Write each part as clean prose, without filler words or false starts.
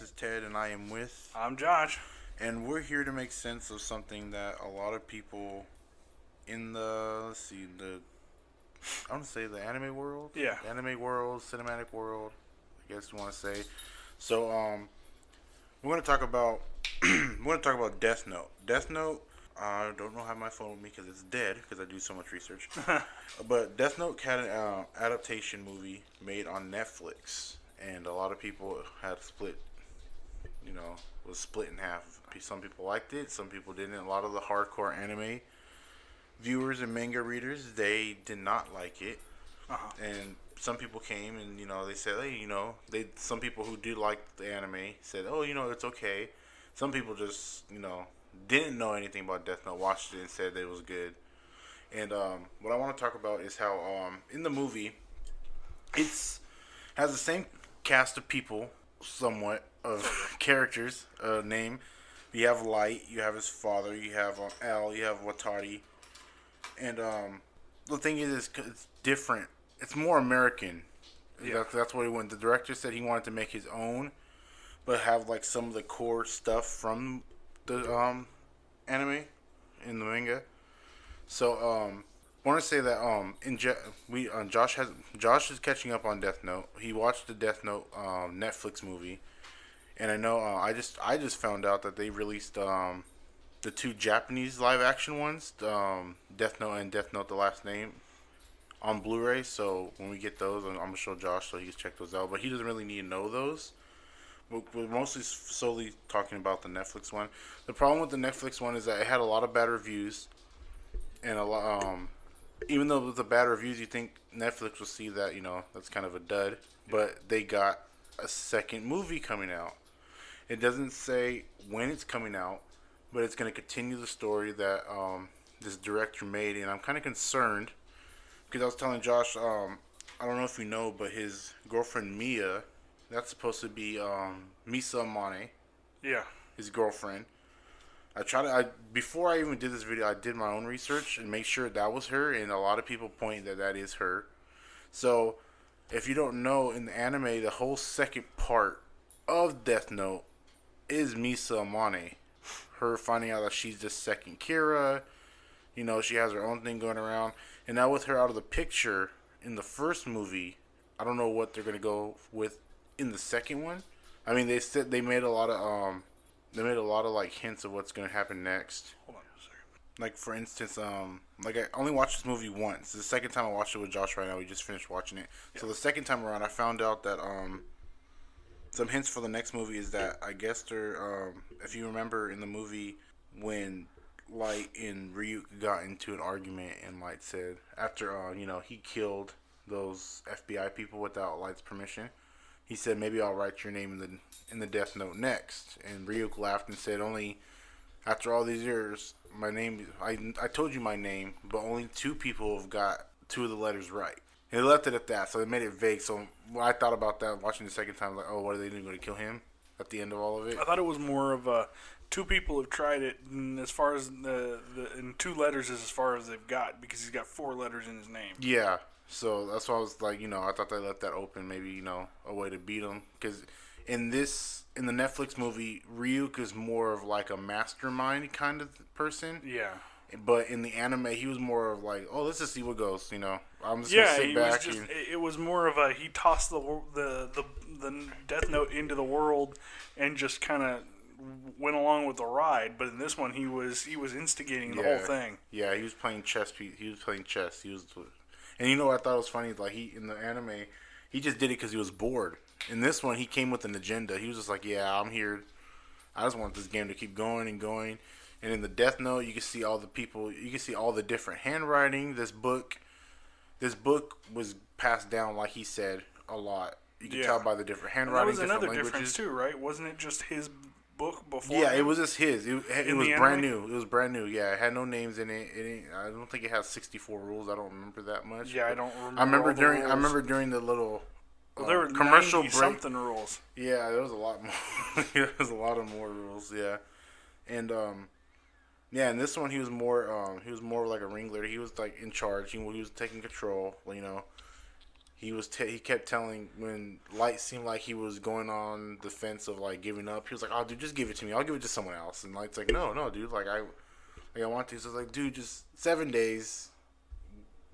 is Ted, and I am with, I'm Josh. and we're here to make sense of something that a lot of people in the I want to say the anime world, Yeah. cinematic world, I guess you want to say. So, we're gonna talk about Death Note. Death Note. I don't know how my phone with me because it's dead because I do so much research. But Death Note had an adaptation movie made on Netflix, and a lot of people had split. Was split in half. Some people liked it, some people didn't. A lot of the hardcore anime viewers and manga readers, they did not like it, and some people came and they said, hey, some people who did like the anime said, oh, it's okay. Some people just didn't know anything about Death Note, watched it and said that it was good. And what I want to talk about is how in the movie it's has the same cast of people, somewhat of characters, name. You have Light, you have his father, you have Al, you have Watari, and the thing is, it's different. It's more American. Yeah. That's what he wanted. The director said he wanted to make his own, but have like some of the core stuff from the anime in the manga. So I want to say that Josh is catching up on Death Note. He watched the Death Note Netflix movie, and I know I just found out that they released the two Japanese live action ones, Death Note and Death Note: The Last Name, on Blu-ray. So when we get those, I'm gonna show Josh so he can check those out. But he doesn't really need to know those. We're mostly solely talking about the Netflix one. The problem with the Netflix one is that it had a lot of bad reviews, and a lot. Even though with the bad reviews, you think Netflix will see that that's kind of a dud. But they got a second movie coming out. It doesn't say when it's coming out, but it's going to continue the story that this director made, and I'm kind of concerned because I was telling Josh, I don't know if you know, but his girlfriend Mia, that's supposed to be Misa Amane, Yeah. his girlfriend. Before I even did this video, I did my own research and make sure that was her, and a lot of people point that is her. So, if you don't know, in the anime, the whole second part of Death Note is Misa Amane. Her finding out that she's just second Kira, she has her own thing going around, and now with her out of the picture in the first movie, I don't know what they're gonna go with in the second one. I mean, they said they made a lot of like hints of what's gonna happen next. Hold on a second. Like for instance, like I only watched this movie once. The second time I watched it with Josh right now. We just finished watching it. Yeah. So the second time around, I found out that some hints for the next movie is that I guess they're if you remember in the movie when Light and Ryuk got into an argument and Light said after he killed those FBI people without Light's permission. He said, maybe I'll write your name in the Death Note next. And Ryuk laughed and said, only after all these years, my name, I told you my name, but only two people have got two of the letters right. And they left it at that, so they made it vague. So when I thought about that watching the second time, like, oh, what are they doing, going to kill him at the end of all of it? I thought it was more of a two people have tried it, and as far as and two letters is as far as they've got because he's got four letters in his name. Yeah. So that's why I was like, I thought they left that open, maybe, a way to beat him. Because in the Netflix movie, Ryuk is more of like a mastermind kind of person. Yeah. But in the anime, he was more of like, oh, let's just see what goes, I'm just Yeah, gonna sit back. It was more of a he tossed the Death Note into the world and just kind of went along with the ride. But in this one, he was instigating the whole thing. Yeah, he was playing chess. He was playing chess. And what I thought was funny? Like in the anime, he just did it because he was bored. In this one, he came with an agenda. He was just like, "Yeah, I'm here. I just want this game to keep going and going." And in the Death Note, you can see all the people. You can see all the different handwriting. This book was passed down, like he said, a lot. You can tell by the different handwriting. And that was another languages. Difference too, right? Wasn't it just his book before? Yeah, it was just his. It was brand new. It was brand new. Yeah, it had no names in it. I don't think it has 64 rules. I don't remember that much. Yeah, I don't remember. I remember during the little there were commercial break. Something rules. Yeah, there was a lot more. There was a lot of more rules. Yeah, and yeah, in this one he was more like a ringleader. He was like in charge. He was taking control. he kept telling when Light seemed like he was going on the fence of like giving up. He was like, "Oh, dude, just give it to me. I'll give it to someone else." And Light's like, "No, no, dude. I want to." So it's like, "Dude, just 7 days.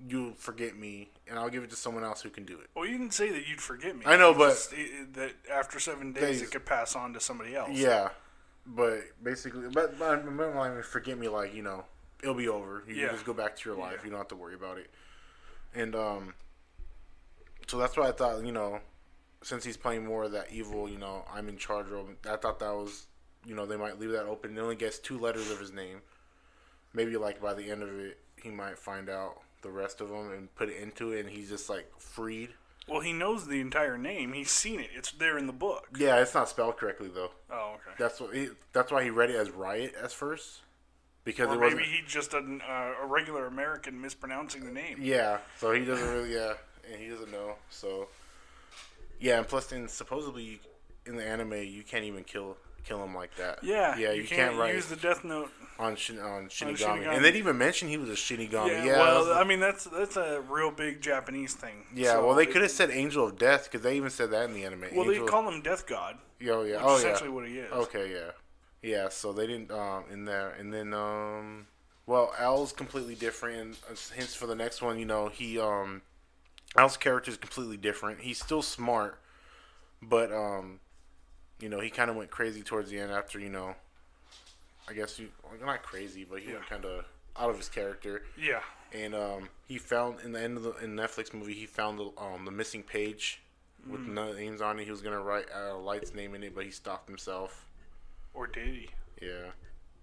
You'll forget me, and I'll give it to someone else who can do it." Well, you didn't say that you'd forget me. I know, It's but just, that after 7 days, it could pass on to somebody else. yeah, but basically, but I remember like forget me, like it'll be over. You can just go back to your life. You don't have to worry about it. And so that's why I thought since he's playing more of that evil, I'm in charge of. I thought that was they might leave that open. He only gets 2 letters of his name. Maybe like by the end of it, he might find out the rest of them and put it into it, and he's just like freed. Well, he knows the entire name. He's seen it. It's there in the book. Yeah, it's not spelled correctly though. Oh, okay. That's why he read it as Riot at first, because Or it wasn't. maybe he just a regular American mispronouncing the name. Yeah, so he doesn't really. Yeah, and he doesn't know. So yeah, and plus, then supposedly in the anime, you can't even kill him like that. Yeah, yeah, you can't write use the Death Note on Shinigami. Shinigami. And they'd even mention he was a Shinigami. Yeah, well, I mean that's a real big Japanese thing. Yeah, So well, they could have said Angel of Death because they even said that in the anime. Well, Angel they call him Death God. Yeah, Which oh is yeah, essentially what he is. Okay, yeah. So they didn't in there, and then well, Al's completely different. And hints for the next one, he Al's character is completely different. He's still smart, but he kind of went crazy towards the end after I guess not crazy, but he went kind of out of his character. Yeah. And he found in the end of the Netflix movie, he found the missing page with no names on it. He was gonna write Light's name in it, but he stopped himself. Or did he? Yeah.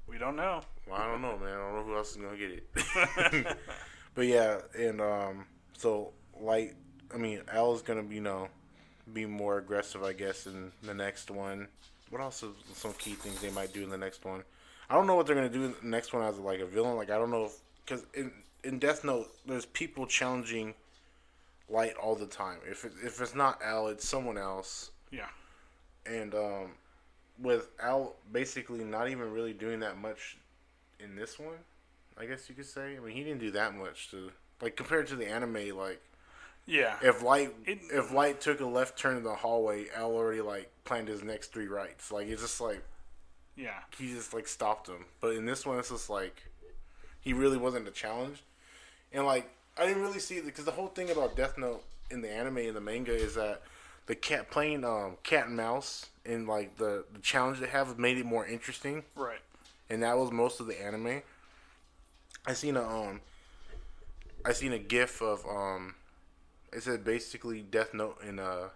We don't know. Well, I don't know, man. I don't know who else is gonna get it. But yeah, and so Al is gonna be more aggressive, I guess, in the next one. What else are some key things they might do in the next one? I don't know what they're gonna do in the next one as like a villain. Like I don't know because in Death Note, there's people challenging Light all the time. If it's not Al, it's someone else. Yeah. And with Al basically not even really doing that much in this one, I guess you could say. I mean, he didn't do that much to compared to the anime. Like, yeah, if Light took a left turn in the hallway, Al already planned his next 3 rights. Like it's just yeah, he just stopped him. But in this one, it's just he really wasn't a challenge, and I didn't really see it because the whole thing about Death Note in the anime and the manga is that the playing cat and mouse and the challenge they have made it more interesting. Right. And that was most of the anime. I seen a GIF of it said basically Death Note in a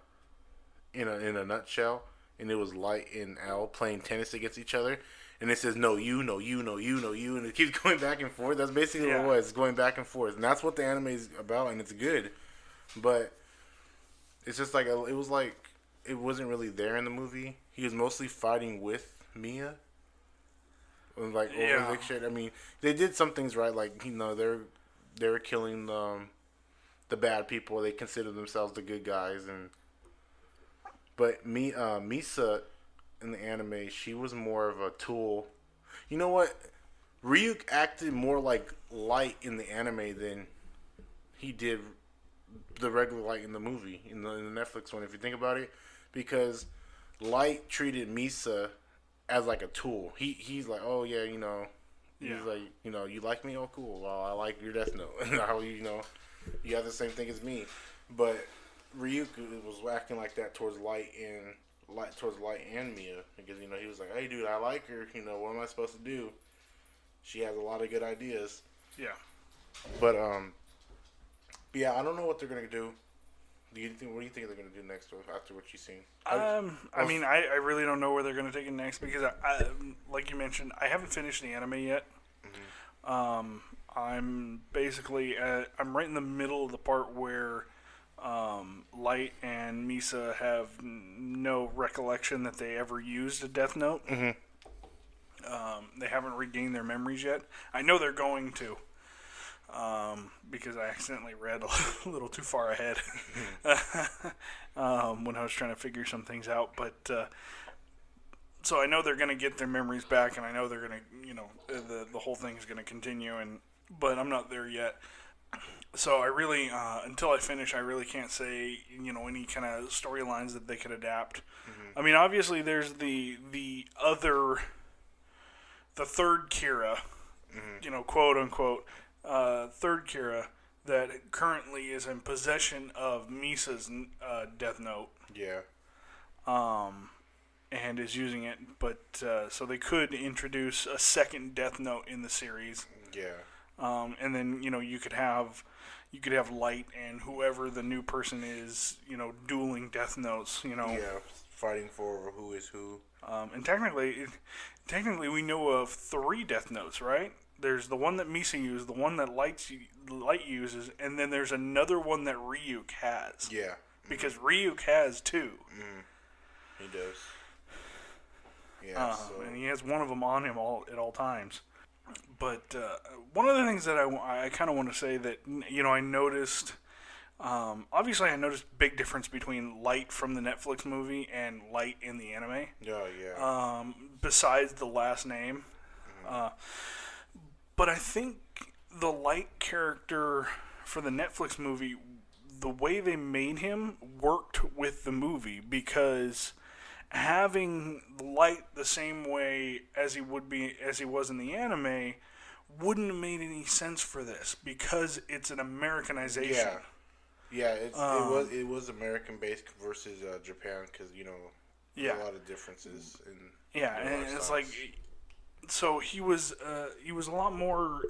nutshell, and it was Light and Al playing tennis against each other, and it says no you, no you, no you, no you, and it keeps going back and forth. That's basically what it was. It's going back and forth, and that's what the anime is about, and it's good, but it's just it wasn't really there in the movie. He was mostly fighting with Mia. Over the shit. I mean, they did some things right. They were killing the bad people. They considered themselves the good guys, but Misa in the anime, she was more of a tool. You know what? Ryuk acted more like Light in the anime than he did the regular Light in the movie, in the Netflix one. If you think about it, because Light treated Misa as a tool. He's like, oh yeah, he's like, you like me? Oh cool. Well, I like your Death Note. How you have the same thing as me. But Ryuk was acting like that towards Light and Mia, because he was like, hey dude, I like her. What am I supposed to do? She has a lot of good ideas. Yeah. But yeah, I don't know what they're gonna do. What do you think they're gonna do next after what you've seen? I mean, I really don't know where they're gonna take it next because I like you mentioned, I haven't finished the anime yet. Mm-hmm. I'm basically I'm right in the middle of the part where Light and Misa have no recollection that they ever used a Death Note. Mm-hmm. They haven't regained their memories yet. I know they're going to. Because I accidentally read a little too far ahead when I was trying to figure some things out. But so I know they're going to get their memories back, and I know they're going to, the whole thing is going to continue. But I'm not there yet. So I really, until I finish, I really can't say any kind of storylines that they could adapt. I mean, obviously there's the third Kira, quote unquote, third Kira that currently is in possession of Misa's Death Note. Yeah. And is using it, but so they could introduce a second Death Note in the series. Yeah. And then you could have Light and whoever the new person is, dueling Death Notes. Yeah. Fighting for who is who. And technically, we know of 3 Death Notes, right? There's the one that Misa used, the one that Light uses, and then there's another one that Ryuk has. Yeah. Because Ryuk has 2. He does. Yeah. And he has one of them on him at all times. But one of the things that I kind of want to say that I noticed, obviously I noticed big difference between Light from the Netflix movie and Light in the anime. Oh yeah. Besides the last name, but I think the Light character for the Netflix movie, the way they made him worked with the movie because having Light the same way as he was in the anime wouldn't have made any sense for this because it's an Americanization. Yeah, it was American based versus Japan because there's a lot of differences in and it's like so he was a lot more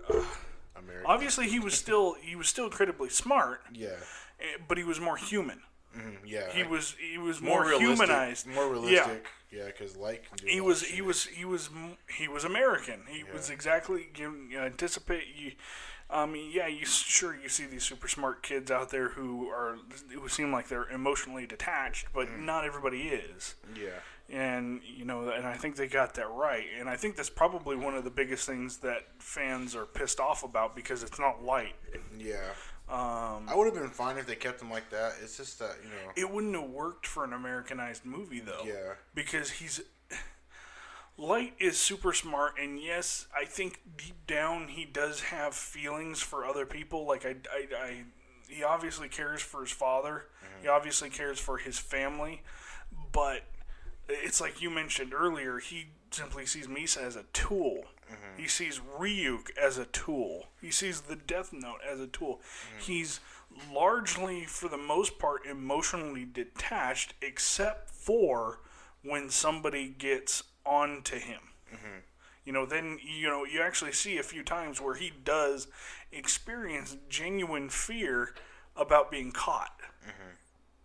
American. Obviously he was still incredibly smart. Yeah, but he was more human. Yeah, he was more humanized, more realistic. Yeah, because Light can do. He was American. He was exactly anticipate. You see these super smart kids out there who seem like they're emotionally detached, but not everybody is. Yeah, and and I think they got that right. And I think that's probably one of the biggest things that fans are pissed off about because it's not Light. Yeah. I would have been fine if they kept him like that. It's just that, It wouldn't have worked for an Americanized movie, though. Yeah. Because Light is super smart, and yes, I think deep down he does have feelings for other people. Like, he obviously cares for his father. He obviously cares for his family. But it's like you mentioned earlier, he simply sees Misa as a tool. He sees Ryuk as a tool. He sees the Death Note as a tool. He's largely, for the most part, emotionally detached, except for when somebody gets onto him. Then you actually see a few times where he does experience genuine fear about being caught.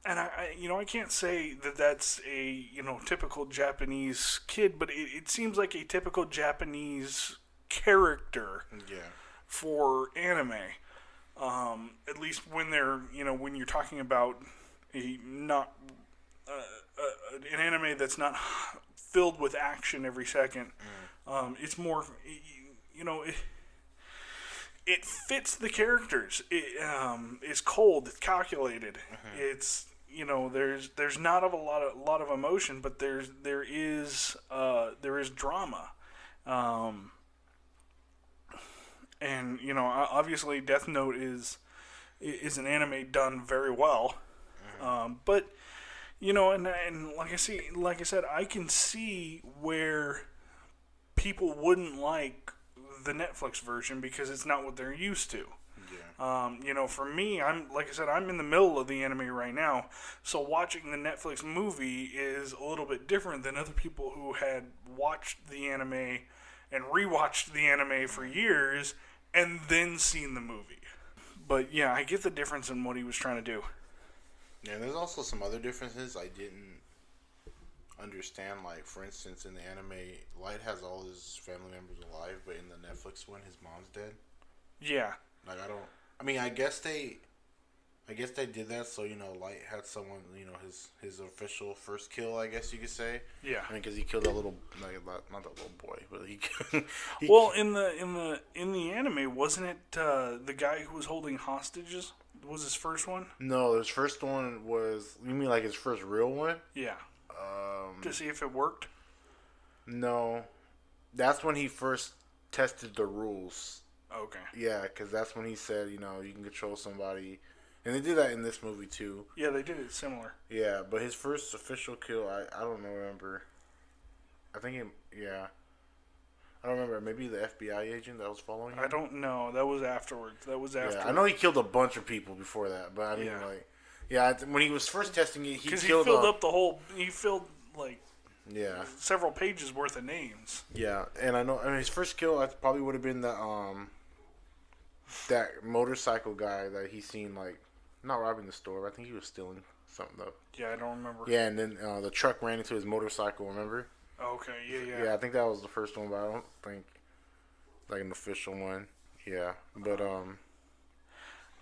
And I can't say that that's a typical Japanese kid, but it seems like a typical Japanese character for anime. At least when they're when you're talking about an anime that's not filled with action every second. It's more it fits the characters. It's cold. It's calculated. It's there's not a lot of emotion, but there is drama, and obviously Death Note is an anime done very well, but and like I said, I can see where people wouldn't like the Netflix version because it's not what they're used to. For me, I'm in the middle of the anime right now, so watching the Netflix movie is a little bit different than other people who had watched the anime and rewatched the anime for years and then seen the movie. But yeah, I get the difference in what he was trying to do. Yeah, and there's also some other differences I didn't understand. Like, for instance, in the anime, Light has all his family members alive, but in the Netflix one, his mom's dead. Yeah. Like, I guess they did that so Light had someone, his official first kill, I guess you could say. Yeah. I mean, because he killed that little, not that little boy, but he well, in the anime, wasn't it the guy who was holding hostages was his first one? No, his first one was. You mean like his first real one? Yeah. To see if it worked. No, that's when he first tested the rules. Okay. Yeah, because that's when he said, you know, you can control somebody. And they did that in this movie, too. Yeah, they did it similar. Yeah, but his first official kill, I don't remember. I think yeah. I don't remember. Maybe the FBI agent that was following him? I don't know. That was afterwards. That was after. Yeah, I know he killed a bunch of people before that, but I mean, Yeah. like, yeah, when he was first testing it, he Because he killed filled up the whole. He filled like yeah, several pages worth of names. yeah, and I know. I mean, his first kill probably would have been that motorcycle guy that he seen like not robbing the store. I think he was stealing something though. Yeah, I don't remember. Yeah, and then the truck ran into his motorcycle. Remember? Okay. Yeah. Yeah, I think that was the first one, but I don't think like an official one. Yeah, but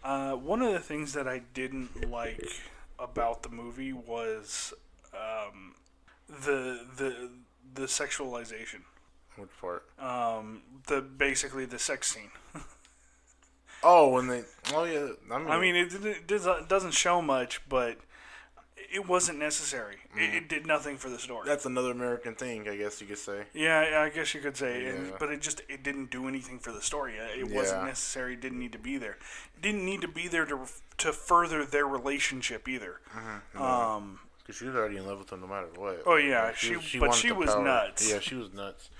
One of the things that I didn't like about the movie was the sexualization. which part? The basically the sex scene. Oh, when they. Oh yeah, I mean, it doesn't show much, but it wasn't necessary. It did nothing for the story. that's another American thing, I guess you could say. Yeah, I guess you could say, Yeah. but it didn't do anything for the story. It wasn't Yeah. necessary. It didn't need to be there. It didn't need to be there to further their relationship either. Because she was already in love with him no matter what. Oh yeah, Like, she wanted was the power. nuts. Yeah, she was nuts.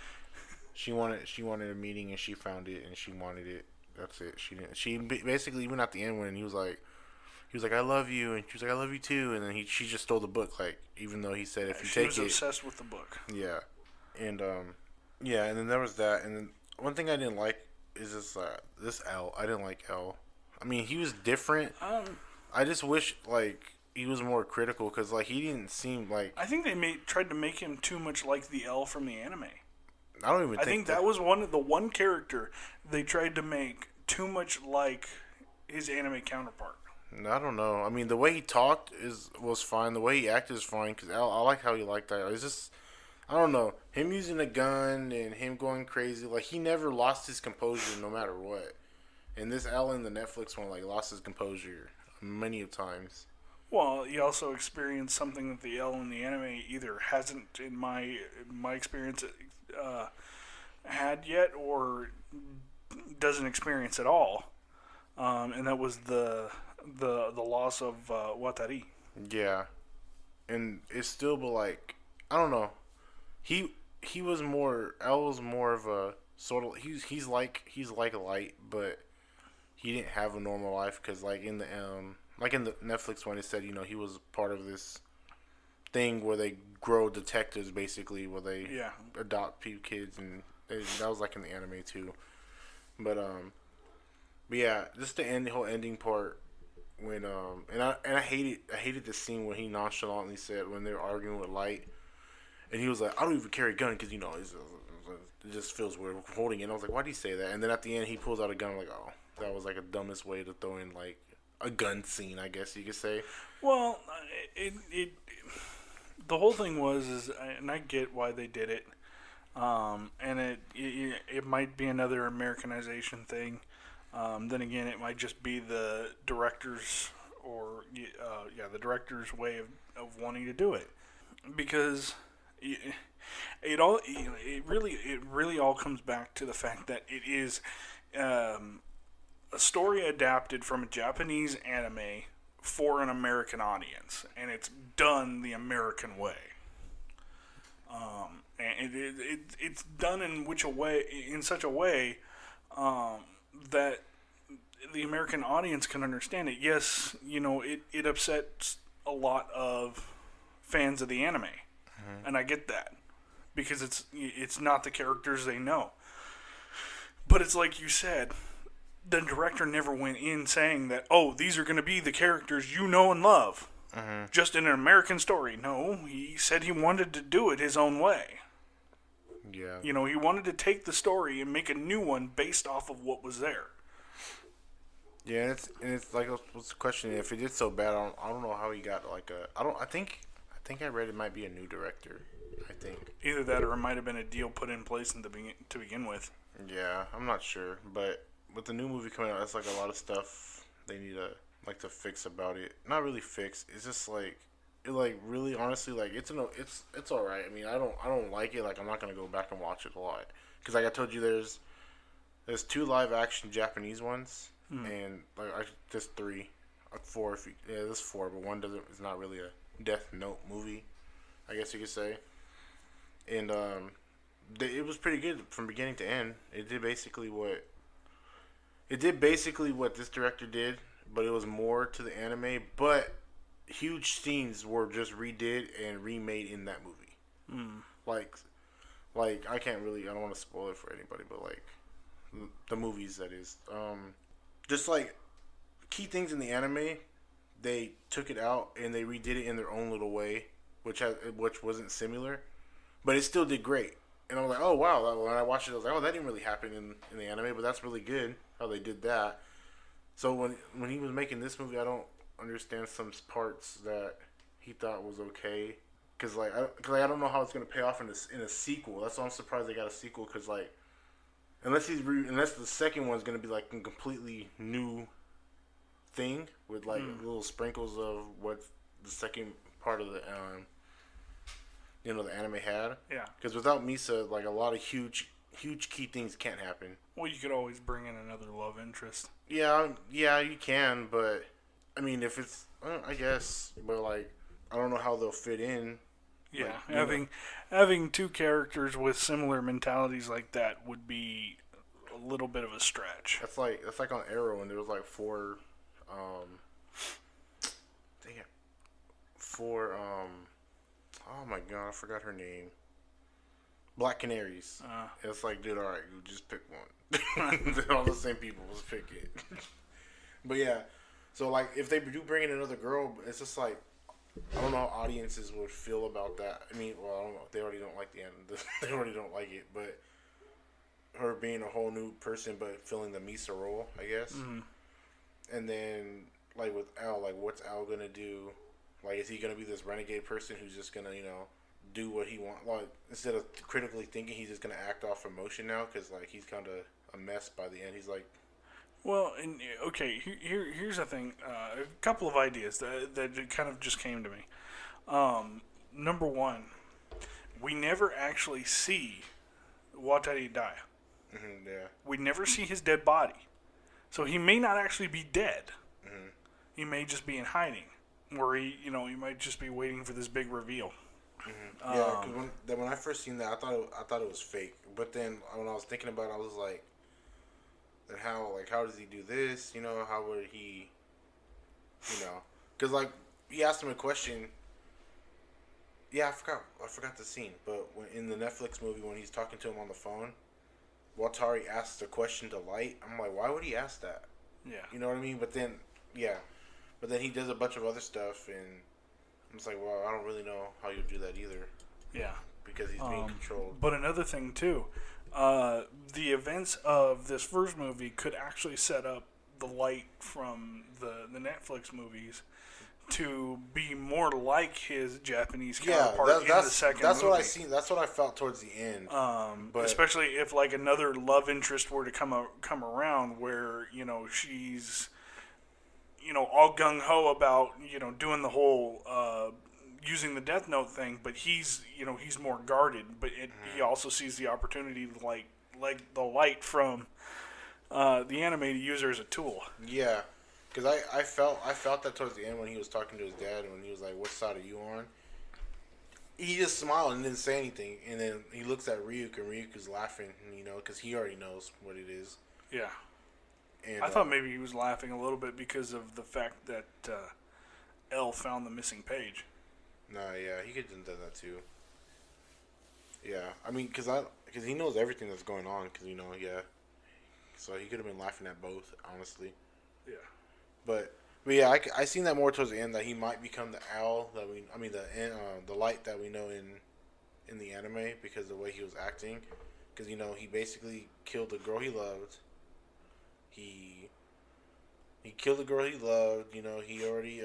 She wanted a meeting and she found it and she wanted it. That's it. She didn't. She basically even at the end when he was like, I love you, and she was like, I love you too, and then she just stole the book. Like even though he said if you She take was it, obsessed with the book. yeah, and yeah, and then there was that, and then one thing I didn't like is this L. I didn't like L. I mean, he was different. I just wish like he was more critical because like he didn't seem like I think they tried to make him too much like the L from the anime. I don't even I think that was the one character they tried to make too much like his anime counterpart. I don't know. I mean, the way he talked was fine. The way he acted is fine because I like how he liked that. It's just I don't know him using a gun and him going crazy. Like he never lost his composure no matter what. And this Al in the Netflix one like lost his composure many of times. Well, he also experienced something that the L in the anime either hasn't, in my experience, had yet, or doesn't experience at all, and that was the loss of Watari. Yeah, and it's still, but like I don't know. He was more. Al was more of a sort of. He's like Light, but he didn't have a normal life because like in the Netflix one, it said he was part of this thing where they grow detectives basically, where they adopt kids, and that was like in the anime too. But yeah, just the whole ending part when and I hated the scene when he nonchalantly said when they were arguing with Light, and he was like, I don't even carry a gun because it just feels weird holding it. And I was like, why do you say that? And then at the end he pulls out a gun. I'm like, oh, that was like a dumbest way to throw in like a gun scene, I guess you could say. Well, the whole thing was, and I get why they did it, and it might be another Americanization thing. Then again, it might just be the director's the director's way of wanting to do it, because it really all comes back to the fact that it is a story adapted from a Japanese anime for an American audience, and it's done the American way. And it's done in such a way that the American audience can understand it. Yes, it upsets a lot of fans of the anime, and I get that because it's not the characters they know. But it's like you said, the director never went in saying that, oh, these are going to be the characters you know and love, just in an American story. No, he said he wanted to do it his own way. Yeah. He wanted to take the story and make a new one based off of what was there. Yeah, and it's like what's the question? If it did so bad, I don't know how he got like a. I think I read it might be a new director. I think Either that, or it might have been a deal put in place to begin with. Yeah, I'm not sure, but with the new movie coming out, it's like a lot of stuff they need to fix about it. Not really fix. It's just like it really honestly it's all right. I mean, I don't like it. Like I'm not gonna go back and watch it a lot because like I told you, there's There's 2 live action Japanese ones, and like just 3, 4. If you, yeah, there's 4, but one doesn't. It's not really a Death Note movie, I guess you could say. And it was pretty good from beginning to end. It did basically what this director did, but it was more to the anime. But huge scenes were just redid and remade in that movie. Like, I can't really. I don't want to spoil it for anybody, but like the movies that is. Just like key things in the anime, they took it out and they redid it in their own little way, which wasn't similar, but it still did great. And I was like, oh wow! When I watched it, I was like, oh, that didn't really happen in the anime, but that's really good how they did that. So when he was making this movie, I don't understand some parts that he thought was okay, because I don't know how it's gonna pay off in a sequel. That's why I'm surprised they got a sequel, because like unless the second one's gonna be like a completely new thing with like little sprinkles of what the second part of the the anime had. Yeah. Because without Misa, like a lot of huge key things can't happen. Well, you could always bring in another love interest. Yeah, you can, but I mean, if it's, I guess, but like, I don't know how they'll fit in. Yeah, like, having 2 characters with similar mentalities like that would be a little bit of a stretch. That's like on Arrow, and there was like 4, oh my god, I forgot her name. Black Canaries. It's like, dude, all right, you just pick one. They're all the same people. Let's pick it. But yeah, so like if they do bring in another girl, it's just like I don't know how audiences would feel about that. I mean, well, I don't know. They already don't like the end. They already don't like it, but her being a whole new person, but filling the Misa role, I guess. Mm-hmm. And then like with Al, like what's Al gonna do? Like, is he gonna be this renegade person who's just gonna, do what he wants? Like, instead of critically thinking, he's just gonna act off emotion now because like he's kind of a mess by the end. He's like, well, and okay, here's the thing. A couple of ideas that kind of just came to me. Number one, we never actually see Watari die. mm-hmm, yeah, We never see his dead body, so he may not actually be dead. mm-hmm. He may just be in hiding. Where he might just be waiting for this big reveal. Mm-hmm. Yeah, because when I first seen that, I thought it was fake. But then when I was thinking about it, I was like, then how does he do this? How would he, because like he asked him a question. Yeah, I forgot the scene. But in the Netflix movie, when he's talking to him on the phone, Watari asks a question to Light. I'm like, why would he ask that? Yeah, you know what I mean. But then, yeah. But then he does a bunch of other stuff, and I'm just like, well, I don't really know how you do that either. Yeah. Because he's being controlled. But another thing, too, the events of this first movie could actually set up the Light from the Netflix movies to be more like his Japanese counterpart in the second movie. That's what I seen. That's what I felt towards the end. But especially if, like, another love interest were to come around where, she's... all gung-ho about, doing the whole using the Death Note thing, but he's more guarded, but he also sees the opportunity to, like the Light from the anime to use her as a tool. Yeah, because I felt that towards the end when he was talking to his dad, and when he was like, what side are you on? He just smiled and didn't say anything, and then he looks at Ryuk, and Ryuk is laughing, because he already knows what it is. Yeah. And, I thought maybe he was laughing a little bit because of the fact that L found the missing page. Nah, yeah, he could have done that too. Yeah, I mean, because he knows everything that's going on, because, yeah. So he could have been laughing at both, honestly. Yeah. But yeah, I seen that more towards the end, that he might become the Al that the Light that we know in the anime, because of the way he was acting. Because, he basically killed the girl he loved. He killed the girl he loved. He already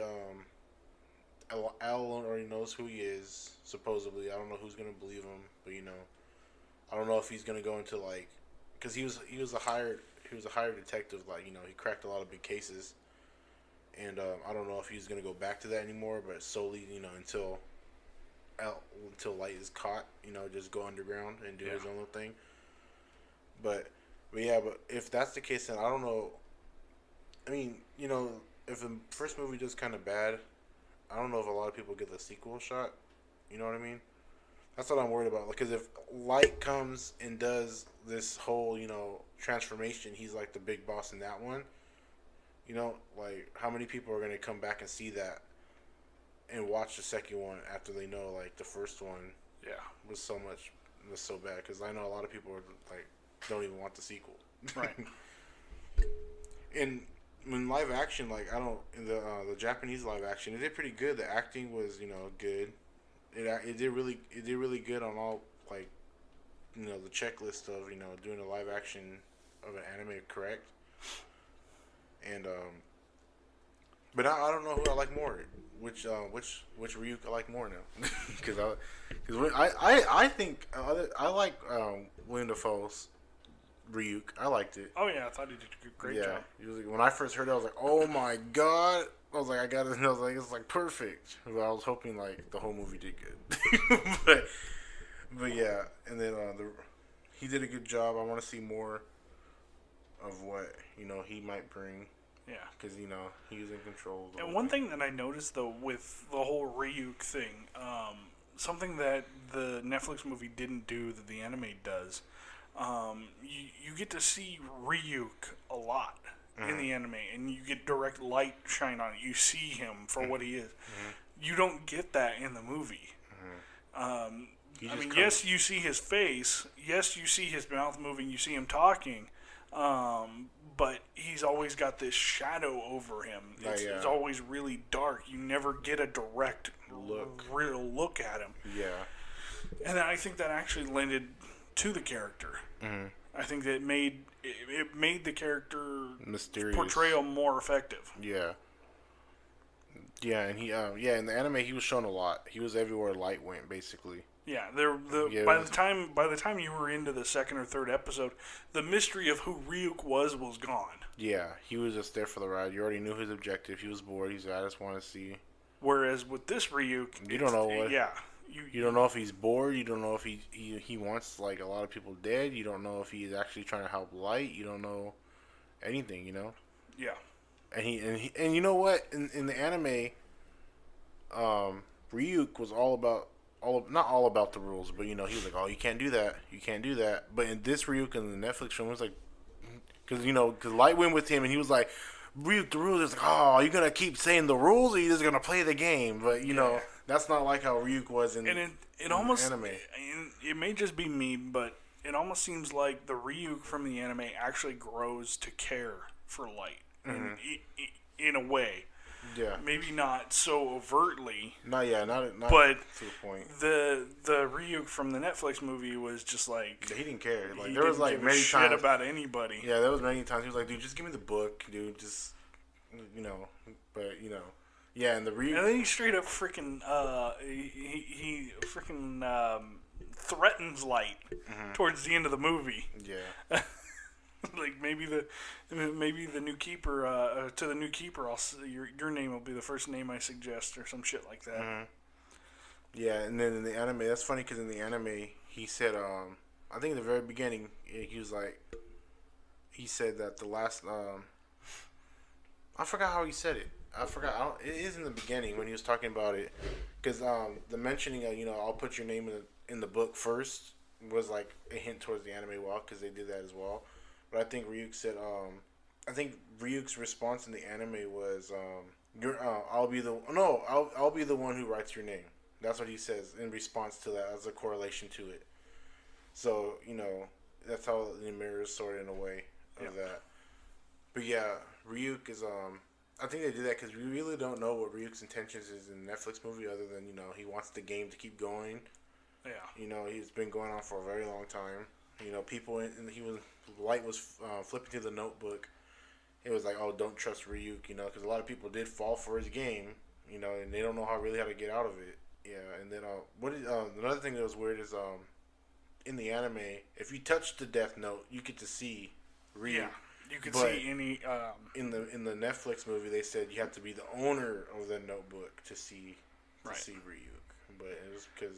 Al already knows who he is. Supposedly, I don't know who's gonna believe him, but I don't know if he's gonna go into like, because he was a hired detective. Like he cracked a lot of big cases, and I don't know if he's gonna go back to that anymore. But solely until Light is caught, just go underground and do his own little thing. But But yeah, but if that's the case, then I don't know. I mean, if the first movie does kind of bad, I don't know if a lot of people get the sequel shot. You know what I mean? That's what I'm worried about. Because if Light comes and does this whole, transformation, he's like the big boss in that one. Like how many people are gonna come back and see that and watch the second one after they know like the first one Yeah. was so bad? Because I know a lot of people are like don't even want the sequel. Right. And when live action, like I don't in the Japanese live action, it did pretty good. The acting was good. It did really good on all like the checklist of doing a live action of an anime correct. And but I don't know who I like more. Which Ryuk I like more now? Because I think I like William Dafoe's Ryuk. I liked it. Oh yeah, I thought he did a great job. He was like, when I first heard it, I was like, oh my god. I was like, I got it. I was like, it's like perfect. But I was hoping like the whole movie did good. but yeah, and then he did a good job. I want to see more of what he might bring. Yeah, because he was in control. And one thing that I noticed though with the whole Ryuk thing, something that the Netflix movie didn't do that the anime does, you get to see Ryuk a lot in the anime, and you get direct light shine on it. You see him for what he is. You don't get that in the movie. I mean, yes, you see his face. Yes, you see his mouth moving. You see him talking. But he's always got this shadow over him. It's always really dark. You never get a direct real look at him. Yeah. And I think that actually lended to the character. Mm-hmm. I think that it made the character mysterious portrayal more effective. Yeah. Yeah, and in the anime he was shown a lot. He was everywhere Light went, basically. Yeah, by the time you were into the second or third episode, the mystery of who Ryuk was gone. Yeah, he was just there for the ride. You already knew his objective. He was bored. He said, "I just want to see." Whereas with this Ryuk, you don't know what. Yeah, you don't know if he's bored. You don't know if he wants like a lot of people dead. You don't know if he's actually trying to help Light. You don't know anything. Yeah. And you know what? In the anime, Ryuk was not all about the rules, but he was like, oh, you can't do that, But in this Ryuk in the Netflix show, it was like, because Light went with him, and he was like, Ryuk, the rules. Is like, oh, you're gonna keep saying the rules, or you're just gonna play the game. But that's not like how Ryuk was in it almost anime. It may just be me, but it almost seems like the Ryuk from the anime actually grows to care for Light in a way. Yeah. Maybe not so overtly. Not but to the point. The Ryuk from the Netflix movie was just like he didn't care. Like he there was didn't like give many a shit times about anybody. Yeah, there was many times he was like, dude, just give me the book, dude. Just but yeah, and the Ryuk. And then he straight up freaking he freaking threatens Light towards the end of the movie. Yeah. Like maybe the new keeper to the new keeper, your name will be the first name I suggest or some shit like that. Mm-hmm. Yeah, and then in the anime, that's funny because in the anime he said, I think in the very beginning he was like, he said that the last, I forgot how he said it. It is in the beginning when he was talking about it, because the mentioning of I'll put your name in the book first was like a hint towards the anime walk because they did that as well. But I think Ryuk said, I think Ryuk's response in the anime was, I'll be the one who writes your name. That's what he says in response to that as a correlation to it. So, that's how it mirrors sort of in a way of that. But yeah, Ryuk is, I think they did that because we really don't know what Ryuk's intentions is in the Netflix movie other than, he wants the game to keep going. Yeah. He's been going on for a very long time. People Light was flipping through the notebook. It was like, oh, don't trust Ryuk, because a lot of people did fall for his game, and they don't know how to get out of it. Yeah, and then another thing that was weird is in the anime, if you touch the Death Note, you get to see Ryuk. Yeah, you could see any. In the Netflix movie, they said you have to be the owner of the notebook to see Ryuk, but it was because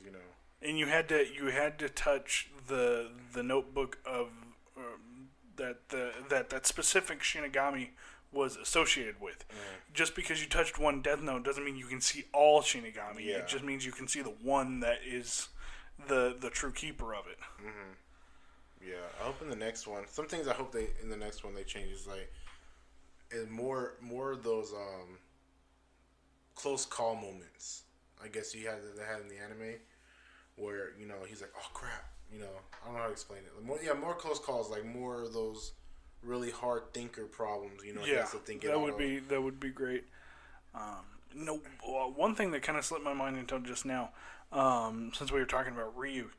And you had to touch the notebook of that specific Shinigami was associated with. Just because you touched one Death Note doesn't mean you can see all Shinigami. Yeah. It just means you can see the one that is the true keeper of it. Yeah, I hope in the next one. Some things I hope in the next one they change is more of those close call moments. I guess they had in the anime where he's like, oh crap, I don't know how to explain it. More close calls, like more of those really hard thinker problems. He has to think that would be great. One thing that kind of slipped my mind until just now, since we were talking about Ryu.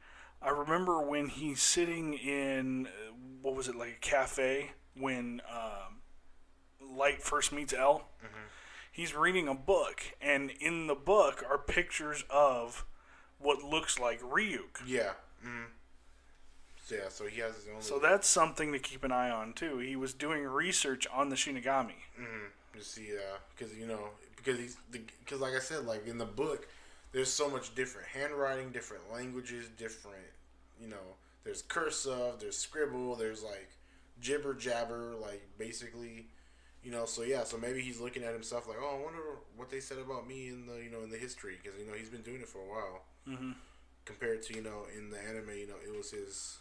I remember when he's sitting in, what was it, like a cafe when Light first meets L. He's reading a book, and in the book are pictures of what looks like Ryuk. Yeah. Yeah, so he has his own... So that's something to keep an eye on, too. He was doing research on the Shinigami. You see, because like I said, like in the book, there's so much different handwriting, different languages, different, there's cursive, there's scribble, there's like jibber jabber, like basically, so maybe he's looking at himself like, oh, I wonder what they said about me in the, in the history, because, he's been doing it for a while. Compared to, in the anime, it was his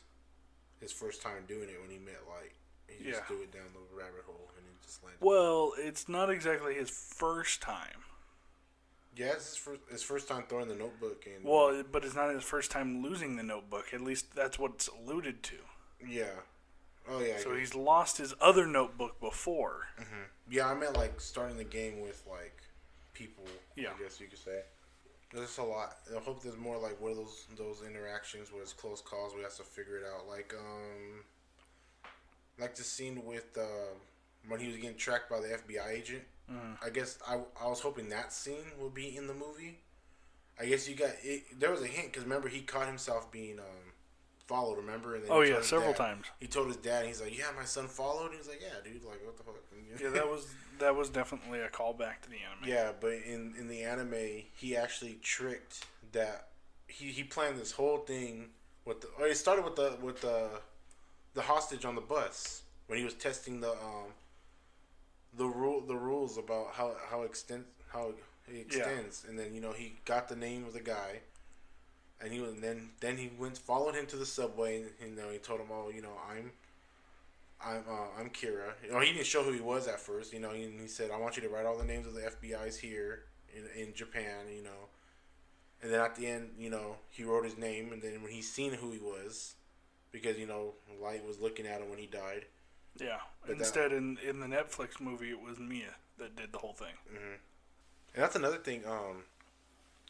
first time doing it when he met Light. He just threw it down the rabbit hole and it just landed. Well, it's not exactly his first time. Yeah, it's his first time throwing the notebook in. Well, but it's not his first time losing the notebook. At least that's what's alluded to. Yeah. Oh, yeah. So he's lost his other notebook before. Yeah, I meant like starting the game with like people. Yeah. I guess you could say. There's a lot. I hope there's more like what are those interactions where it's close calls. We have to figure it out. Like the scene with when he was getting tracked by the FBI agent. I guess I was hoping that scene would be in the movie. I guess you got it. There was a hint because remember he caught himself being followed. Remember? And then several times. He told his dad. He's like, "Yeah, my son followed." And he's like, "Yeah, dude. Like, what the fuck?" Yeah, that was definitely a callback to the anime. Yeah, but in the anime, he actually tricked that. He planned this whole thing with it started with the hostage on the bus when he was testing the rules about how it extends, and then he got the name of the guy, and then he followed him to the subway, and he told him, oh, I'm Kira. He didn't show who he was at first. He said, I want you to write all the names of the FBI's here in Japan. And then at the end, he wrote his name, and then when he seen who he was, because Light was looking at him when he died. Yeah. But instead, in the Netflix movie, it was Mia that did the whole thing. And that's another thing.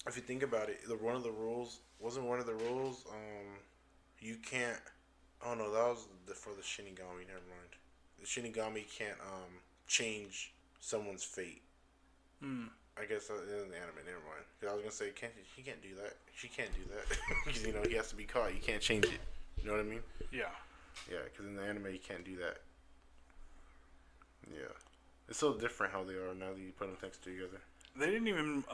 If you think about it, one of the rules, you can't. Oh no, that was for the Shinigami. Never mind. The Shinigami can't change someone's fate. I guess in the anime. Never mind. 'Cause I was gonna say, he can't do that. She can't do that because he has to be caught. You can't change it. You know what I mean? Yeah. Yeah, because in the anime you can't do that. Yeah, it's so different how they are now that you put them next to together. They didn't even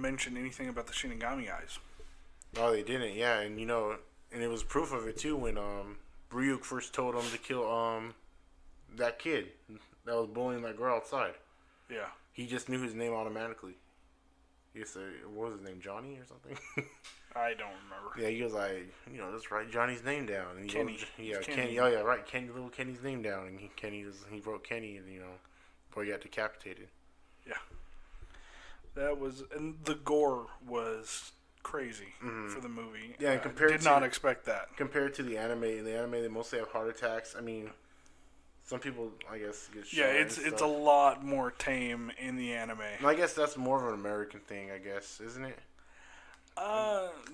mention anything about the Shinigami eyes. No, they didn't. Yeah, and and it was proof of it too when Ryuk first told him to kill that kid that was bullying that girl outside. Yeah. He just knew his name automatically. He said, what was his name, Johnny or something? I don't remember. Yeah, he was like, let's write Johnny's name down. And Kenny. Kenny. Oh yeah, right. Little Kenny's name down, and he wrote Kenny, and before he got decapitated. Yeah. And the gore was crazy for the movie. Yeah, and did not expect that. Compared to the anime, in the anime they mostly have heart attacks. I mean, some people, I guess, get shot. Yeah, it's a lot more tame in the anime. I guess that's more of an American thing, I guess, isn't it?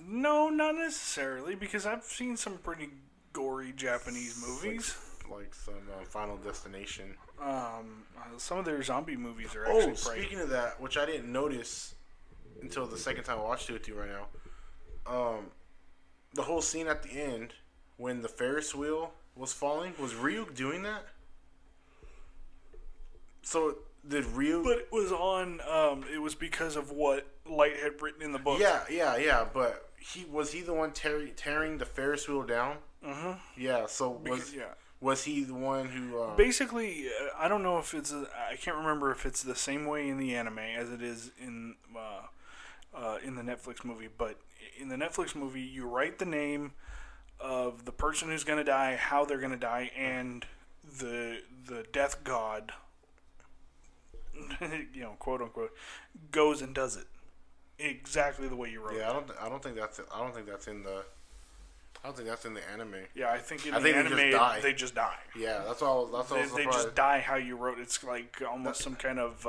No, not necessarily, because I've seen some pretty gory Japanese movies. Like some Final Destination. Some of their zombie movies are actually speaking of that, which I didn't notice until the second time I watched it with you right now. The whole scene at the end when the Ferris wheel was falling, was Ryuk doing that? So did Ryuk? But it was on. It was because of what Light had written in the book. Yeah. But he the one tearing the Ferris wheel down? Mm-hmm. Yeah. So was he the one who? Basically, I don't know if I can't remember if it's the same way in the anime as it is in the Netflix movie. But in the Netflix movie, you write the name of the person who's going to die, how they're going to die, and the death god, quote unquote, goes and does it exactly the way you wrote it. Yeah, I don't think that's in the. I don't think that's in the anime. Yeah, I think in I the think anime they just die. Yeah, that's all. That's all. They just die how you wrote. It's like almost some kind of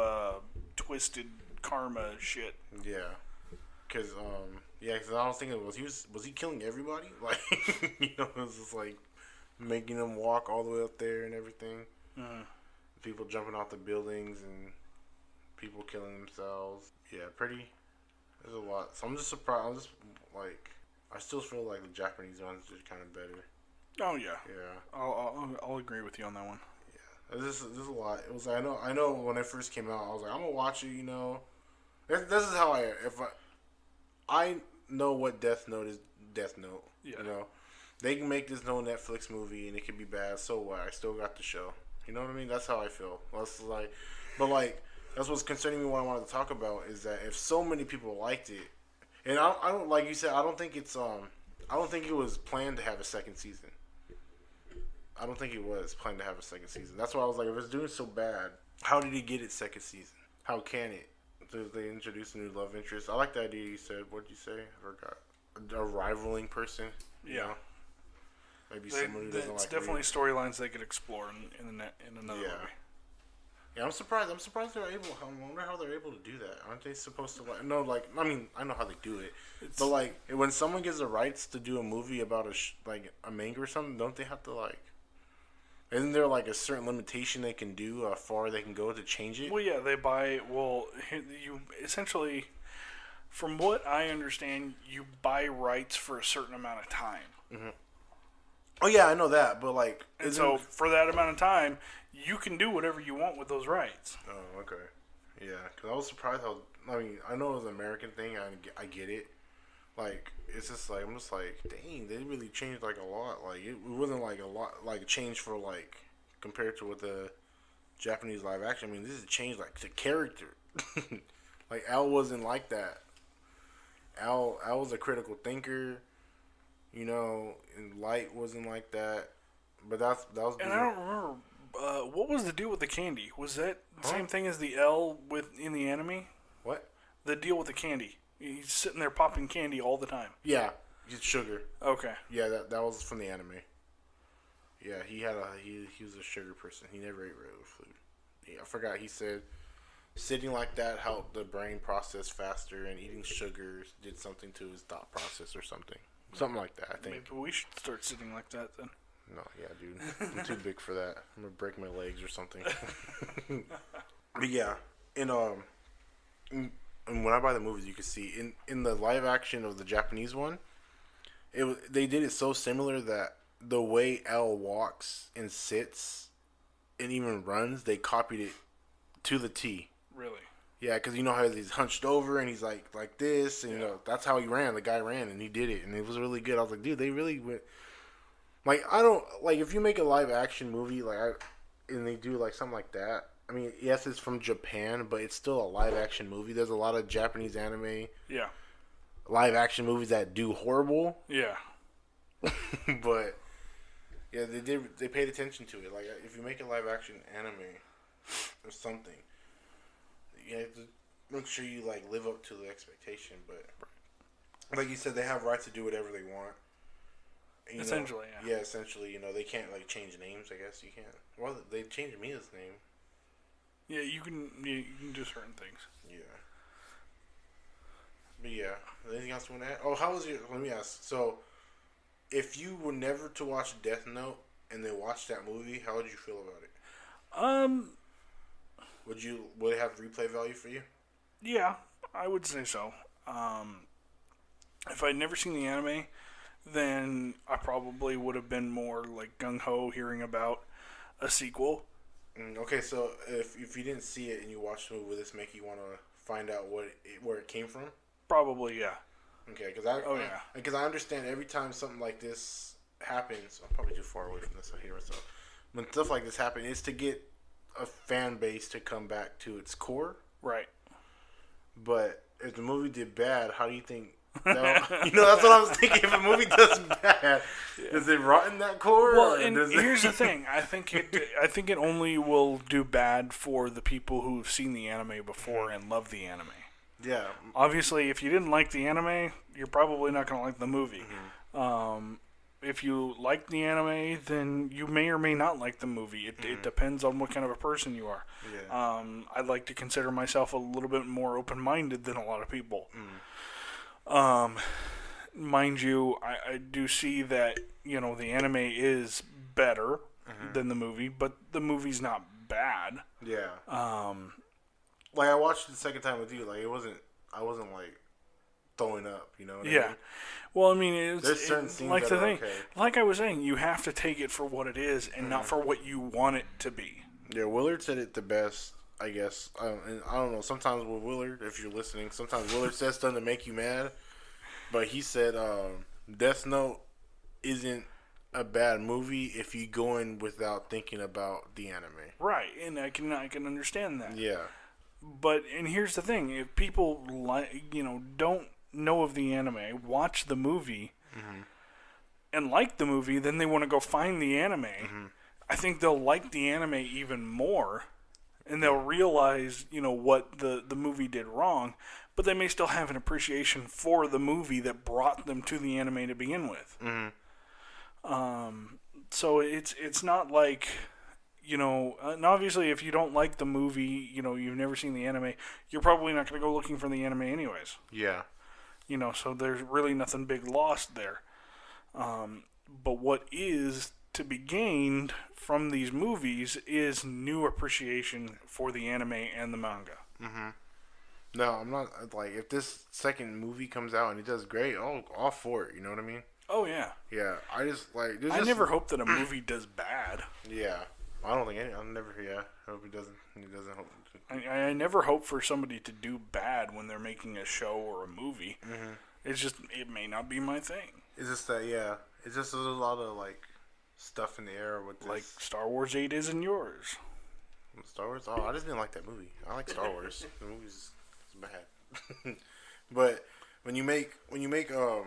twisted karma shit. Yeah, because because I don't think it was. Was he killing everybody? Like it was just like making them walk all the way up there and everything. Mm-hmm. People jumping off the buildings and people killing themselves. Yeah, pretty. There's a lot. So I'm just surprised. I'm just like. I still feel like the Japanese ones are kind of better. Oh yeah. Yeah. I'll agree with you on that one. Yeah. This is a lot. It was. I know. When it first came out, I was like, I'm gonna watch it. This is how I know what Death Note is. Death Note. Yeah. They can make this no Netflix movie and it can be bad. So what? I still got the show. You know what I mean? That's how I feel. That's that's what's concerning me. What I wanted to talk about is that if so many people liked it. And I don't like you said. I don't think it was planned to have a second season. I don't think it was planned to have a second season. That's why I was like, if it's doing so bad, how did he get its second season? How can it? Did they introduce a new love interest? I like the idea you said. What did you say? I forgot. A rivaling person. Yeah. Maybe someone who doesn't it's like. definitely storylines they could explore in another movie. Yeah, I'm surprised. They're able. I wonder how they're able to do that. Aren't they supposed to I mean, I know how they do it, but when someone gets the rights to do a movie about a manga or something, don't they have to Isn't there a certain limitation they can do, how far they can go to change it? Well, yeah, they buy. Well, you essentially, from what I understand, you buy rights for a certain amount of time. Mm-hmm. Oh yeah, I know that, but and so for that amount of time, you can do whatever you want with those rights. Oh, okay. Yeah, because I was surprised how. I mean, I know it was an American thing. I get it. It's just I'm just dang, they really changed a lot. It wasn't a lot change for compared to what the Japanese live action. I mean, this is changed the character. Al wasn't like that. Al was a critical thinker. And Light wasn't like that. But that was. And I don't remember. What was the deal with the candy? Was that the same thing as the L in the anime? What? The deal with the candy. He's sitting there popping candy all the time. Yeah, it's sugar. Okay. Yeah, that was from the anime. Yeah, he was a sugar person. He never ate regular food. Yeah, I forgot. He said sitting like that helped the brain process faster, and eating sugar did something to his thought process or something. Something like that, I think. Maybe we should start sitting like that then. No, yeah, dude. I'm too big for that. I'm gonna break my legs or something. But yeah, and when I buy the movies, you can see in the live action of the Japanese one, they did it so similar that the way L walks and sits and even runs, they copied it to the T. Really? Yeah, because how he's hunched over and he's like this, and that's how he ran. The guy ran and he did it, and it was really good. I was like, dude, they really went. I don't if you make a live action movie and they do something like that. I mean, yes, it's from Japan, but it's still a live action movie. There's a lot of Japanese anime, live action movies that do horrible. Yeah. But yeah, they paid attention to it. If you make a live action anime or something, you have to make sure you live up to the expectation. But like you said, they have rights to do whatever they want. Essentially, yeah. Yeah, essentially, they can't change names. I guess you can't. Well, they changed Mia's name. Yeah, you can do certain things. Yeah. But yeah, anything else you want to add? Oh, let me ask. So, if you were never to watch Death Note and then watch that movie, how would you feel about it? Would it have replay value for you? Yeah, I would say so. If I'd never seen the anime, then I probably would have been more gung-ho hearing about a sequel. Okay, so if you didn't see it and you watched the movie, would this make you want to find out where it came from? Probably, yeah. Okay, yeah. because I understand every time something like this happens, I'm probably too far away from this. I hear myself. When stuff like this happens, it's to get a fan base to come back to its core. Right. But if the movie did bad, how do you think? No, that's what I was thinking. If a movie does bad, does it rot in that core? Well, and here's the thing. I think it only will do bad for the people who've seen the anime before and love the anime. Yeah. Obviously, if you didn't like the anime, you're probably not going to like the movie. If you like the anime, then you may or may not like the movie. It depends on what kind of a person you are. Yeah. I'd like to consider myself a little bit more open-minded than a lot of people. Mind you, I do see that, the anime is better than the movie, but the movie's not bad. Yeah. Like, I watched it the second time with you. Like, I wasn't like throwing up. You know what I mean? Well, I mean, there's certain scenes like that the are thing. okay. Like I was saying, you have to take it for what it is and not for what you want it to be. Yeah, Willard said it the best, I guess. And I don't know. Sometimes with Willard, if you're listening, sometimes Willard says something to make you mad. But he said Death Note isn't a bad movie if you go in without thinking about the anime. Right, and I can understand that. Yeah. But and here's the thing: if people don't know of the anime, watch the movie, and like the movie, then they want to go find the anime. I think they'll like the anime even more, and they'll realize what the movie did wrong. But they may still have an appreciation for the movie that brought them to the anime to begin with. So it's not like, and obviously if you don't like the movie, you've never seen the anime, you're probably not going to go looking for the anime anyways. Yeah. So there's really nothing big lost there. But what is to be gained from these movies is new appreciation for the anime and the manga. No, I'm not, like, if this second movie comes out and it does great, all for it, you know what I mean? Oh, yeah. Yeah, I just, like... I never hope that a movie does bad. Yeah. I don't think I'll never, I hope it doesn't hope... I never hope for somebody to do bad when they're making a show or a movie. It's just, it may not be my thing. It's just that, it's just a lot of, like, stuff in the air with this. Like Star Wars 8 isn't yours. Star Wars? Oh, I just didn't like that movie. I like Star Wars. The movie's bad. But when you make a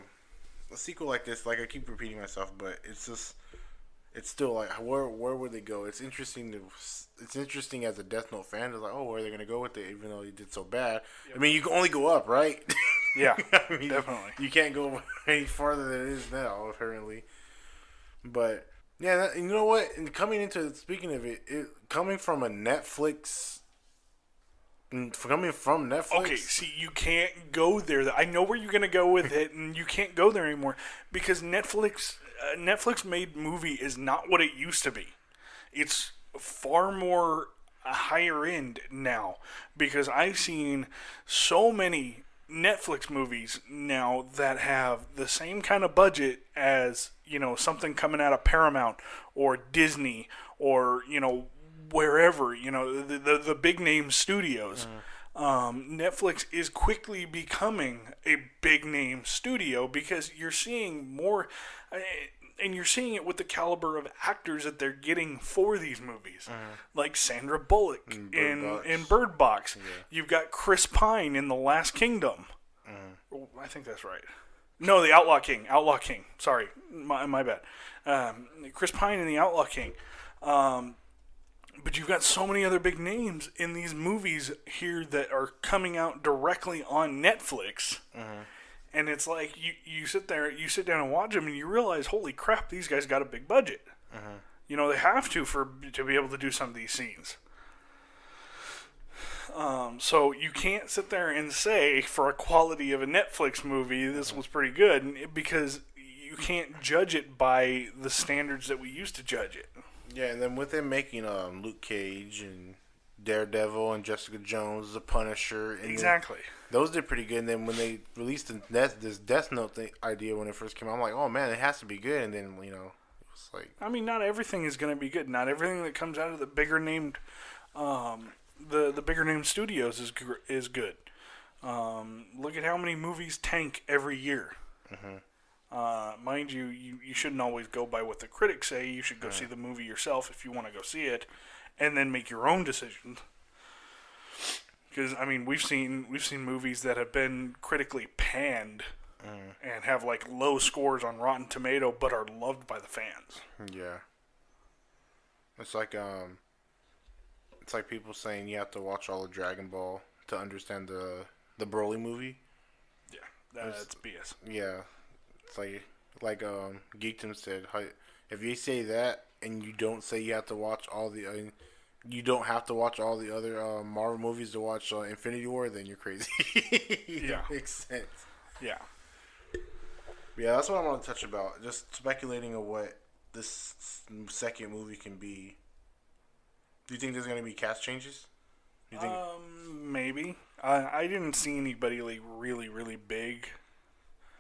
sequel like this, like I keep repeating myself, but it's still like where would they go? It's interesting as a Death Note fan. It's like, oh, where are they gonna go with it? Even though they did so bad. Yep. I mean, you can only go up, right? Yeah, I mean, definitely. You can't go any farther than it is now, apparently. But yeah, you know what? And speaking of it, coming from Netflix. Okay, see, you can't go there. I know where you're going to go with it, and you can't go there anymore because Netflix made movie is not what it used to be. It's far more higher end now because I've seen so many Netflix movies now that have the same kind of budget as, something coming out of Paramount or Disney or, wherever, the big name studios. Netflix is quickly becoming a big name studio because you're seeing more, and you're seeing it with the caliber of actors that they're getting for these movies, like Sandra Bullock in Bird Box. Yeah. You've got Chris Pine in The Last Kingdom. I think that's right. No, The Outlaw King. Outlaw King. Sorry, my bad. Chris Pine in The Outlaw King. But you've got so many other big names in these movies here that are coming out directly on Netflix. And it's like you sit down and watch them and you realize, holy crap, these guys got a big budget. They have to be able to do some of these scenes. So you can't sit there and say for a quality of a Netflix movie, this was pretty good because you can't judge it by the standards that we used to judge it. Yeah, and then with them making Luke Cage and Daredevil and Jessica Jones, The Punisher, and exactly, those did pretty good. And then when they released this Death Note idea when it first came out, I'm like, oh man, it has to be good. And then it was like, I mean, not everything is going to be good. Not everything that comes out of the bigger named, the bigger named studios is good. Look at how many movies tank every year. Mind you, you shouldn't always go by what the critics say. You should go see the movie yourself if you want to go see it, and then make your own decisions. Because I mean, we've seen movies that have been critically panned and have like low scores on Rotten Tomato, but are loved by the fans. Yeah. It's like people saying you have to watch all of Dragon Ball to understand the Broly movie. Yeah, that's BS. Yeah. It's like Geekdom said, if you say that and you don't say you have to watch all the you don't have to watch all the other Marvel movies to watch Infinity War, then you're crazy. Yeah. That makes sense. Yeah. Yeah, that's what I want to touch about. Just speculating on what this second movie can be. Do you think there's going to be cast changes? You think? Maybe. I didn't see anybody like really, really big.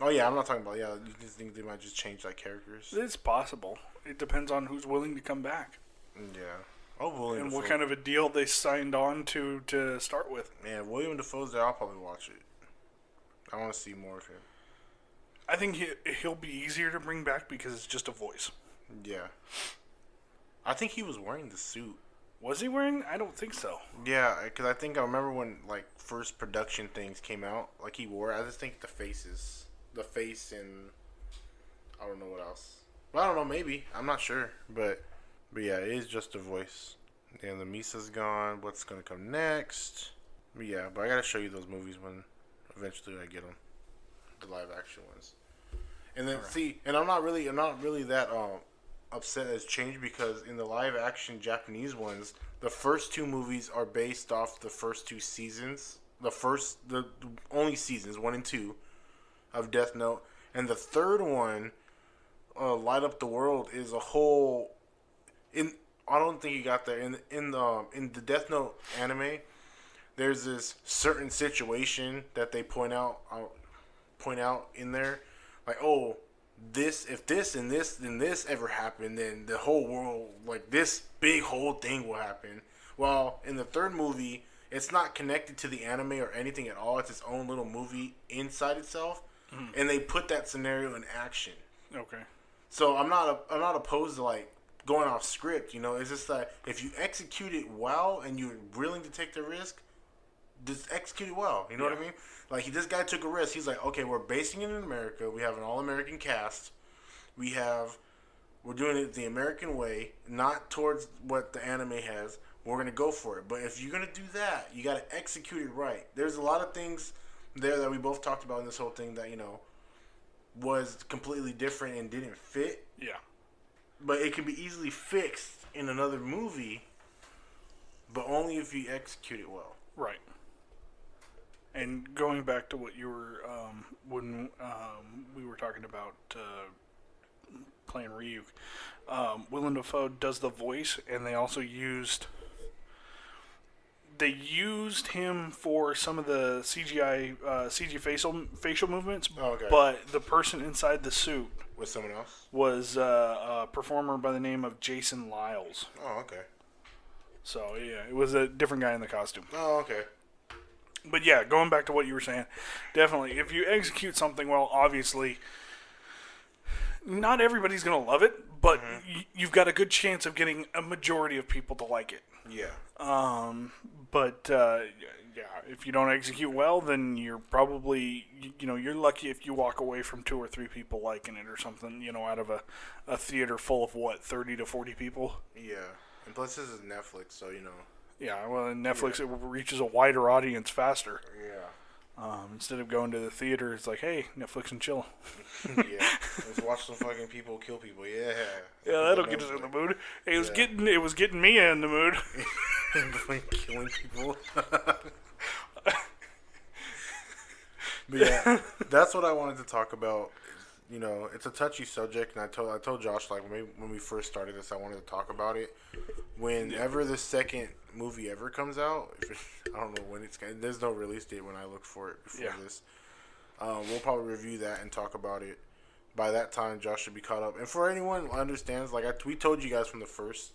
Oh yeah, I'm not talking about. Yeah, you just think they might just change like characters? It's possible. It depends on who's willing to come back. Yeah. Oh, William And Dafoe. what kind of a deal they signed on to start with. Man, William Dafoe's there. I'll probably watch it. I want to see more of him. I think he'll be easier to bring back because it's just a voice. Yeah. I think he was wearing the suit. Was he wearing? I don't think so. Yeah, because I think I remember when like first production things came out, like he wore. I just think the face and I don't know what else. Well, I don't know. Maybe I'm not sure, but yeah, it is just a voice. And the Misa's gone. What's gonna come next? But yeah, but I gotta show you those movies when eventually I get them, the live action ones. And then see, and I'm not really that upset as change because in the live action Japanese ones, the first two movies are based off the first two seasons. The only seasons 1 and 2 of Death Note, and the third one, Light Up the World, is a whole. I don't think you got there in the Death Note anime. There's this certain situation that they point out in there, like, oh, if this and this ever happened, then the whole world, like this big whole thing will happen. Well, in the third movie, it's not connected to the anime or anything at all. It's its own little movie inside itself, and they put that scenario in action. Okay. So I'm not opposed to like going off script. You know, it's just that if you execute it well and you're willing to take the risk, just execute it well. You know what I mean? Like this guy took a risk. He's like, okay, we're basing it in America. We have an all-American cast. We're doing it the American way, not towards what the anime has. We're gonna go for it. But if you're gonna do that, you gotta execute it right. There's a lot of things there that we both talked about in this whole thing that was completely different and didn't fit. Yeah. But it can be easily fixed in another movie, but only if you execute it well. Right. And going back to what you were when we were talking about playing Ryuk, Willem Dafoe does the voice, and they also used him for some of the CG facial movements. Oh, okay. But the person inside the suit With someone else? was a performer by the name of Jason Lyles. Oh, okay. So yeah, it was a different guy in the costume. Oh, okay. But yeah, going back to what you were saying, definitely, if you execute something well, obviously, not everybody's going to love it, but you've got a good chance of getting a majority of people to like it. Yeah. But yeah, if you don't execute well, then you're probably, you're lucky if you walk away from 2 or 3 people liking it or something, out of a theater full of 30 to 40 people. Yeah. And plus this is Netflix, so Yeah, well, in Netflix it reaches a wider audience faster. Yeah. Instead of going to the theater, it's like, hey, Netflix and chill. Yeah. Let's watch some fucking people kill people. Yeah. Yeah, that'll get us in the mood. It was getting me in the mood. Killing people. But yeah, that's what I wanted to talk about. It's a touchy subject, and I told Josh, like, when we first started this, I wanted to talk about it. Whenever the second movie ever comes out, I don't know when it's going to, there's no release date when I look for it before this. We'll probably review that and talk about it. By that time, Josh should be caught up. And for anyone who understands, like we told you guys from the first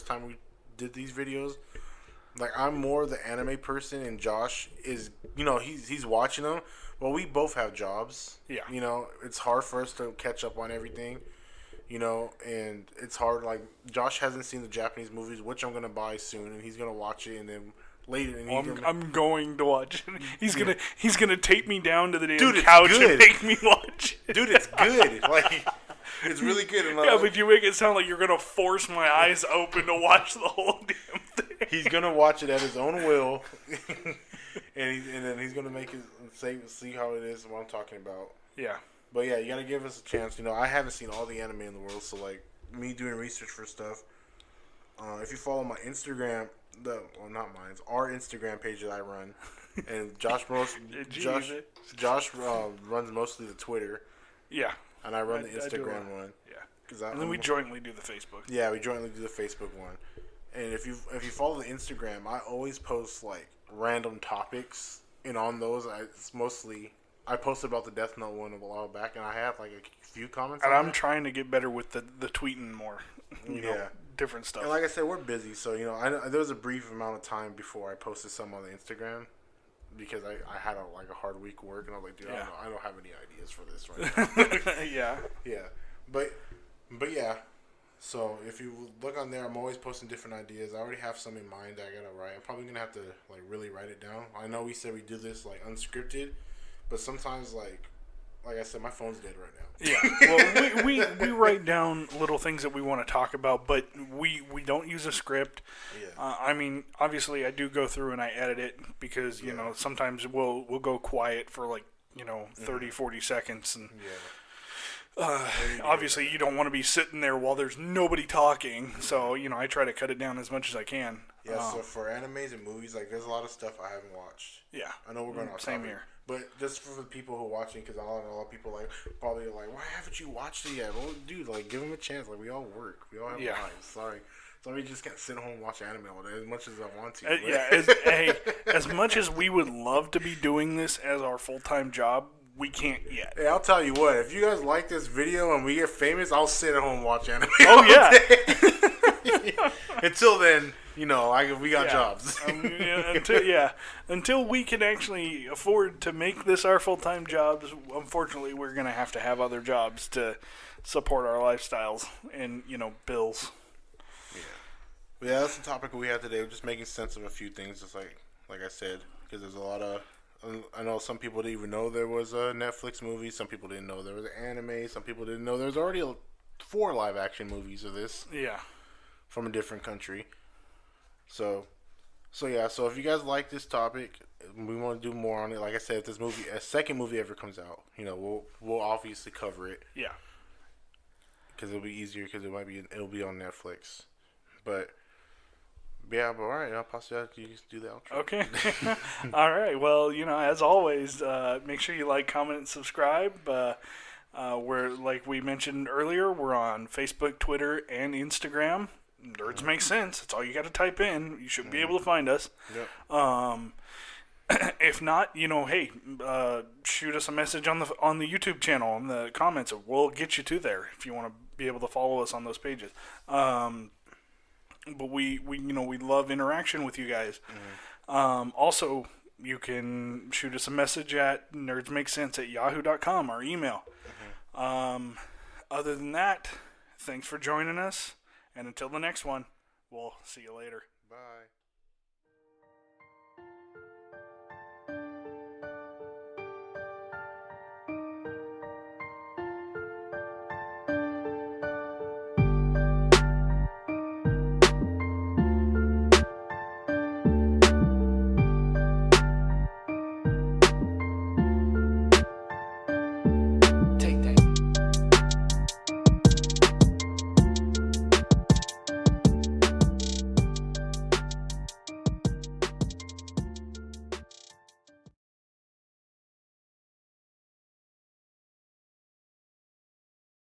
time we did these videos, Like I'm more the anime person, and Josh is, he's watching them. Well, we both have jobs. Yeah. It's hard for us to catch up on everything. And it's hard. Like Josh hasn't seen the Japanese movies, which I'm gonna buy soon, and he's gonna watch it, and then later. And I'm going to watch it. He's gonna tape me down to the damn Dude, it's couch good. and make me watch it. Dude, it's good. Like it's really good. And Yeah, but you make it sound like you're gonna force my eyes open to watch the whole damn thing. he's gonna watch it at his own will, and then he's gonna make it see how it is. What I'm talking about. Yeah. But yeah, you gotta give us a chance. I haven't seen all the anime in the world, so like me doing research for stuff. If you follow my Instagram, not mine, our Instagram page that I run, and Josh runs mostly the Twitter. Yeah. And I run the Instagram one. Yeah. And then we jointly do the Facebook. Yeah, we jointly do the Facebook one. And if you follow the Instagram, I always post like random topics, and on those, it's mostly. I posted about the Death Note one a while back, and I had like a few comments. And I'm trying to get better with the tweeting more. Different stuff. And like I said, we're busy, so there was a brief amount of time before I posted some on the Instagram because I had a hard week work, and I was like, dude, I don't have any ideas for this right now. Yeah. Yeah, but yeah. So if you look on there, I'm always posting different ideas. I already have some in mind that I gotta write. I'm probably gonna have to like really write it down. I know we said we do this like unscripted. But sometimes, like I said, my phone's dead right now. Yeah. Well, we write down little things that we want to talk about, but we don't use a script. Yeah. I mean, obviously, I do go through and I edit it because, sometimes we'll go quiet for like, 30, 40 seconds. And obviously, you don't want to be sitting there while there's nobody talking. So, I try to cut it down as much as I can. Yeah, so for animes and movies, like, there's a lot of stuff I haven't watched. Yeah. I know we're going off Same topic, here. But just for the people who are watching, because a lot of people probably like, why haven't you watched it yet? Well, dude, like, give them a chance. Like, we all work. We all have lives. Sorry. So we just can't sit home and watch anime all day as much as I want to. As much as we would love to be doing this as our full-time job, we can't yet. Hey, I'll tell you what. If you guys like this video and we get famous, I'll sit at home and watch anime. Oh, yeah. Until then, we got jobs. Until we can actually afford to make this our full-time jobs, unfortunately, we're going to have other jobs to support our lifestyles and, bills. Yeah, that's the topic we have today. We're just making sense of a few things, just like I said, because there's a lot of. I know some people didn't even know there was a Netflix movie. Some people didn't know there was an anime. Some people didn't know there's already 4 live-action movies of this. Yeah. From a different country. So if you guys like this topic, we want to do more on it. Like I said, if a second movie ever comes out, we'll obviously cover it. Yeah. Because it'll be easier because it'll be on Netflix. But all right, I'll pass it out to you to do the outro. Okay. All right. Well, as always, make sure you like, comment, and subscribe. We're, like we mentioned earlier, we're on Facebook, Twitter, and Instagram. Nerds Make Sense. That's all you got to type in. You should be able to find us. Yep. If not, hey, shoot us a message on the YouTube channel in the comments. We'll get you to there if you want to be able to follow us on those pages. But we love interaction with you guys. Also, you can shoot us a message at nerdsmakesense@yahoo.com, our email. Other than that, thanks for joining us. And until the next one, we'll see you later. Bye.